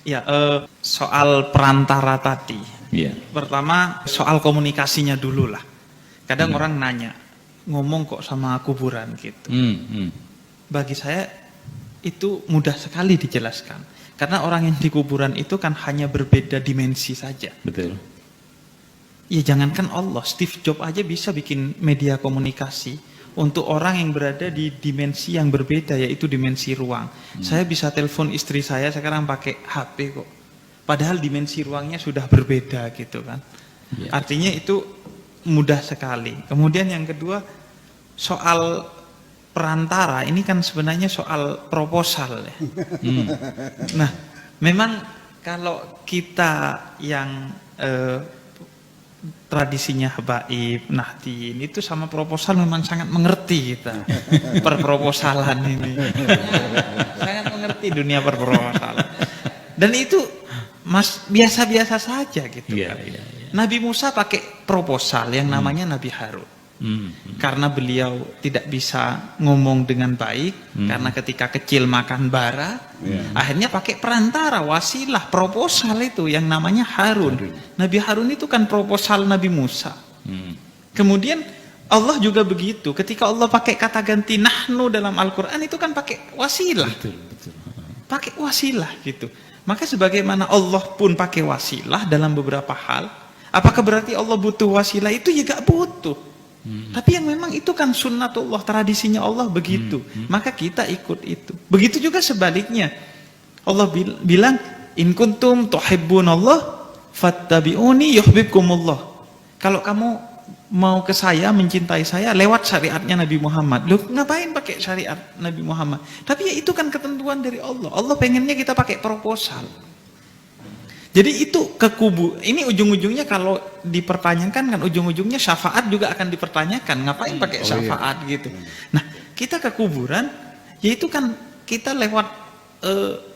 Ya, soal perantara tadi. Iya. Pertama, soal komunikasinya dulu lah. Kadang orang nanya, ngomong kok sama kuburan gitu. Bagi saya itu mudah sekali dijelaskan. Karena orang yang di kuburan itu kan hanya berbeda dimensi saja. Betul. Ya jangankan Allah, Steve Jobs aja bisa bikin media komunikasi untuk orang yang berada di dimensi yang berbeda, yaitu dimensi ruang. Saya bisa telepon istri saya sekarang pakai HP kok. Padahal dimensi ruangnya sudah berbeda gitu kan. Ya. Artinya itu mudah sekali. Kemudian yang kedua, soal perantara, ini kan sebenarnya soal proposal ya. Nah, memang kalau kita yang tradisinya habaib, nahdien itu sama proposal memang sangat mengerti kita. Perproposalan ini. Sangat mengerti dunia perproposalan. Dan itu biasa-biasa saja gitu kan. Nabi Musa pakai proposal yang namanya Nabi Harun. Karena beliau tidak bisa ngomong dengan baik, karena ketika kecil makan bara, akhirnya pakai perantara, wasilah, proposal itu yang namanya Harun. Nabi Harun itu kan proposal Nabi Musa. Kemudian Allah juga begitu, ketika Allah pakai kata ganti nahnu dalam Al-Quran itu kan pakai wasilah. Pakai wasilah gitu. Maka sebagaimana Allah pun pakai wasilah dalam beberapa hal, apakah berarti Allah butuh wasilah? Itu ya gak butuh. Tapi yang memang itu kan sunnatullah, tradisinya Allah begitu. Maka kita ikut itu. Begitu juga sebaliknya. Allah bilang, in kuntum tuhibbunallah fattabi'uni yuhibbukumullah. Kalau kamu mau ke saya, mencintai saya lewat syariatnya Nabi Muhammad. Loh, ngapain pakai syariat Nabi Muhammad? Tapi ya itu kan ketentuan dari Allah. Allah pengennya kita pakai proposal. Jadi itu ke kubu, ini ujung-ujungnya kalau dipertanyakan kan ujung-ujungnya syafaat juga akan dipertanyakan. Ngapain pakai syafaat gitu. Nah, kita ke kuburan, yaitu kan kita lewat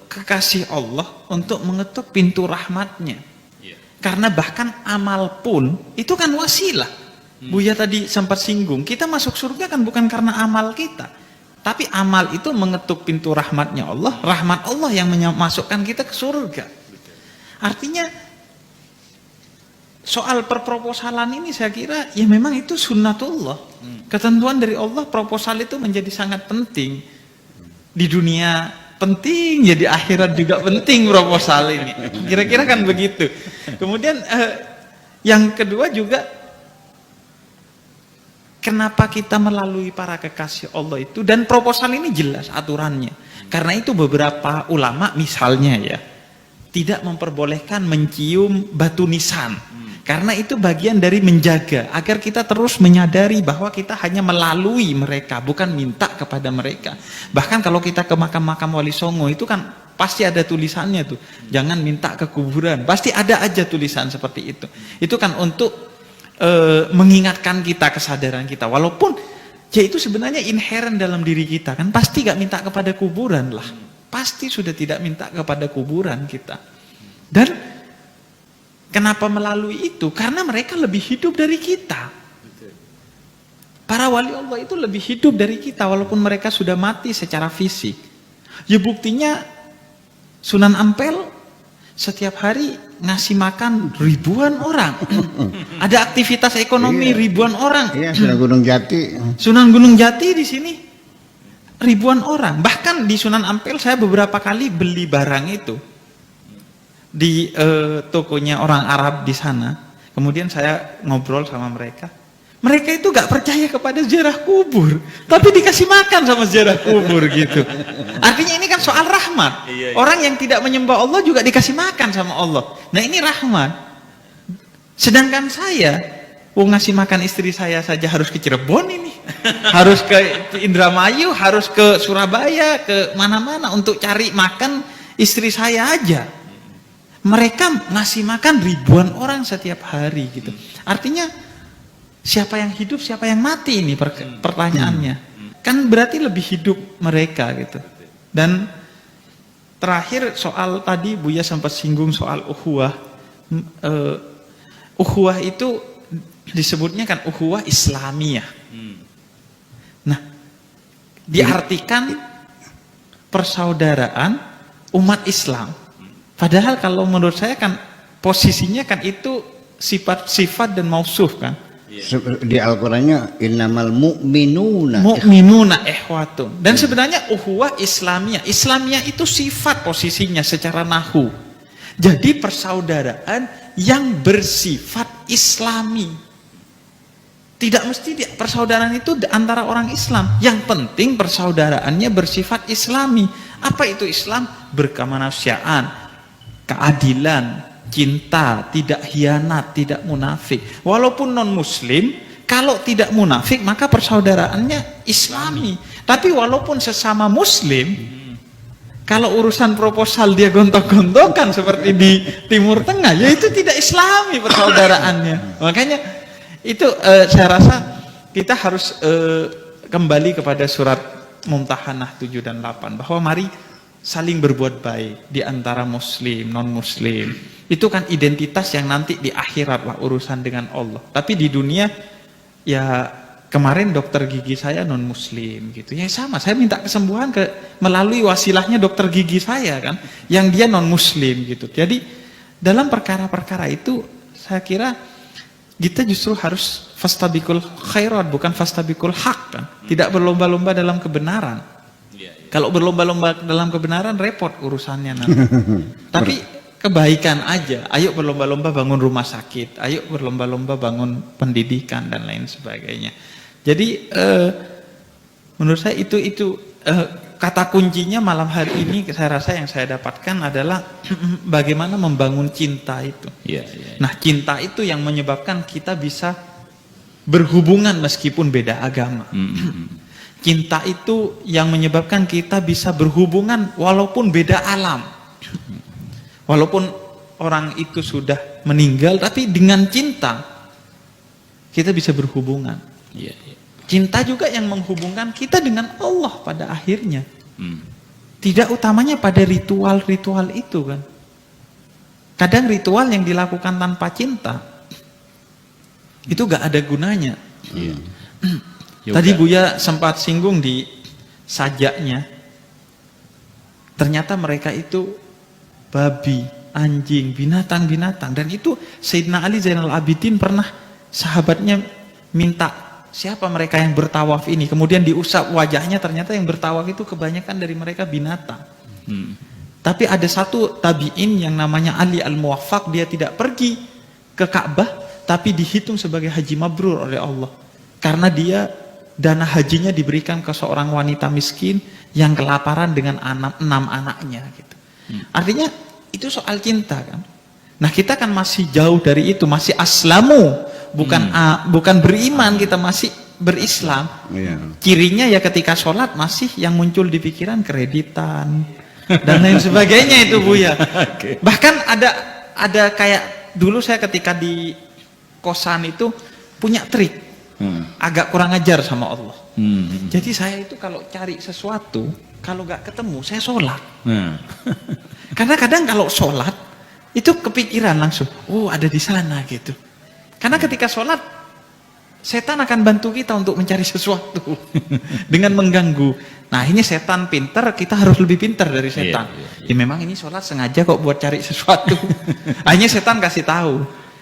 kekasih Allah untuk mengetuk pintu rahmatnya. Karena bahkan amal pun itu kan wasilah. Buya tadi sempat singgung, kita masuk surga kan bukan karena amal kita. Tapi amal itu mengetuk pintu rahmatnya Allah, rahmat Allah yang memasukkan kita ke surga. Artinya soal perproposalan ini saya kira ya memang itu sunnatullah. Ketentuan dari Allah, proposal itu menjadi sangat penting. Di dunia penting, ya di akhirat juga penting proposal ini. Kira-kira kan begitu. Kemudian yang kedua juga, kenapa kita melalui para kekasih Allah itu, dan proposal ini jelas aturannya. Karena itu beberapa ulama misalnya ya, tidak memperbolehkan mencium batu nisan. Karena itu bagian dari menjaga, agar kita terus menyadari bahwa kita hanya melalui mereka, bukan minta kepada mereka. Bahkan kalau kita ke makam-makam Wali Songo itu kan pasti ada tulisannya tuh, jangan minta ke kuburan. Pasti ada aja tulisan seperti itu. Itu kan untuk mengingatkan kita, kesadaran kita. Walaupun ya itu sebenarnya inherent dalam diri kita kan, pasti gak minta kepada kuburan lah. Pasti sudah tidak minta kepada kuburan kita. Dan kenapa melalui itu? Karena mereka lebih hidup dari kita. Para wali Allah itu lebih hidup dari kita walaupun mereka sudah mati secara fisik. Ya buktinya Sunan Ampel setiap hari ngasih makan ribuan orang. Ada aktivitas ekonomi ribuan orang. Iya, Sunan Gunung Jati. Sunan Gunung Jati di sini ribuan orang. Bahkan di Sunan Ampel saya beberapa kali beli barang itu di tokonya orang Arab di sana. Kemudian saya ngobrol sama mereka. Mereka itu gak percaya kepada ziarah kubur, tapi dikasih makan sama ziarah kubur gitu. Artinya ini kan soal rahmat. Orang yang tidak menyembah Allah juga dikasih makan sama Allah. Nah ini rahmat. Sedangkan saya ngasih makan istri saya saja harus ke Cirebon ini, harus ke Indramayu, harus ke Surabaya, ke mana-mana untuk cari makan istri saya aja. Mereka ngasih makan ribuan orang setiap hari gitu. Artinya siapa yang hidup, siapa yang mati ini pertanyaannya. Kan berarti lebih hidup mereka gitu. Dan terakhir soal tadi Buya sempat singgung soal ukhuwah. Ukhuwah itu disebutnya kan ukhuwah Islamiyah. Nah, diartikan persaudaraan umat Islam. Padahal kalau menurut saya kan posisinya kan itu sifat dan mausuf kan. Di Al-Qur'annya innamal mu'minuna ikhwatun. Dan sebenarnya ukhuwah Islamiyah. Islamiyah itu sifat posisinya secara nahwu. Jadi persaudaraan yang bersifat Islami. Tidak mesti persaudaraan itu antara orang Islam. Yang penting persaudaraannya bersifat Islami. Apa itu Islam? Berkemanusiaan, keadilan, cinta, tidak hianat, tidak munafik. Walaupun non-muslim, kalau tidak munafik maka persaudaraannya Islami. Tapi walaupun sesama muslim, kalau urusan proposal dia gontok-gontokan seperti di Timur Tengah, ya itu tidak Islami persaudaraannya. Makanya itu saya rasa kita harus kembali kepada surat Mumtahanah 7 dan 8 bahwa mari saling berbuat baik di antara muslim, non-muslim. Itu kan identitas yang nanti di akhirat lah urusan dengan Allah. Tapi di dunia ya kemarin dokter gigi saya non-muslim gitu. Ya sama, saya minta kesembuhan melalui wasilahnya dokter gigi saya kan, yang dia non-muslim gitu. Jadi dalam perkara-perkara itu saya kira kita justru harus fastabikul khairat, bukan fastabikul haq kan. Tidak berlomba-lomba dalam kebenaran. Kalau berlomba-lomba dalam kebenaran repot urusannya nanti. Tapi kebaikan aja. Ayo berlomba-lomba bangun rumah sakit. Ayo berlomba-lomba bangun pendidikan dan lain sebagainya. Jadi menurut saya itu kata kuncinya malam hari ini saya rasa yang saya dapatkan adalah bagaimana membangun cinta itu. Nah, cinta itu yang menyebabkan kita bisa berhubungan meskipun beda agama. Cinta itu yang menyebabkan kita bisa berhubungan walaupun beda alam. Walaupun orang itu sudah meninggal, tapi dengan cinta kita bisa berhubungan. Cinta juga yang menghubungkan kita dengan Allah pada akhirnya. Tidak utamanya pada ritual-ritual itu kan. Kadang ritual yang dilakukan tanpa cinta itu gak ada gunanya. Tadi Buya sempat singgung di sajaknya. Ternyata mereka itu babi, anjing, binatang-binatang. Dan itu Sayyidina Ali Zainal Abidin pernah sahabatnya minta, siapa mereka yang bertawaf ini? Kemudian diusap wajahnya, ternyata yang bertawaf itu kebanyakan dari mereka binatang. Tapi ada satu tabi'in yang namanya Ali Al-Muwaffaq, dia tidak pergi ke Ka'bah, tapi dihitung sebagai haji mabrur oleh Allah. Karena dia dana hajinya diberikan ke seorang wanita miskin yang kelaparan dengan 6 anaknya gitu. Artinya itu soal cinta kan. Nah, kita kan masih jauh dari itu, masih aslamu, bukan beriman, kita masih berislam. Cirinya ya ketika sholat masih yang muncul di pikiran kreditan dan lain sebagainya itu Buya. Bahkan ada kayak dulu saya ketika di kosan itu punya trik. Agak kurang ajar sama Allah. Jadi saya itu kalau cari sesuatu, kalau gak ketemu saya sholat. Karena kadang kalau sholat itu kepikiran langsung, oh ada di sana gitu. Karena ketika sholat setan akan bantu kita untuk mencari sesuatu dengan mengganggu. Nah, ini setan pintar, kita harus lebih pintar dari setan. Ya memang ini sholat sengaja kok buat cari sesuatu. Akhirnya setan kasih tahu.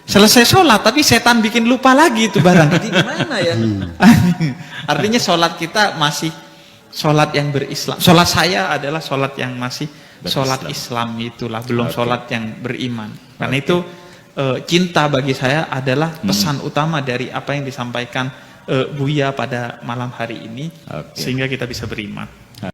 Selesai sholat tapi setan bikin lupa lagi itu barang. Jadi gimana ya? Artinya sholat kita masih sholat yang berislam. Sholat saya adalah sholat yang masih sholat Islam itulah, belum sholat yang beriman. Karena itu cinta bagi saya adalah pesan utama dari apa yang disampaikan Buya pada malam hari ini, sehingga kita bisa beriman.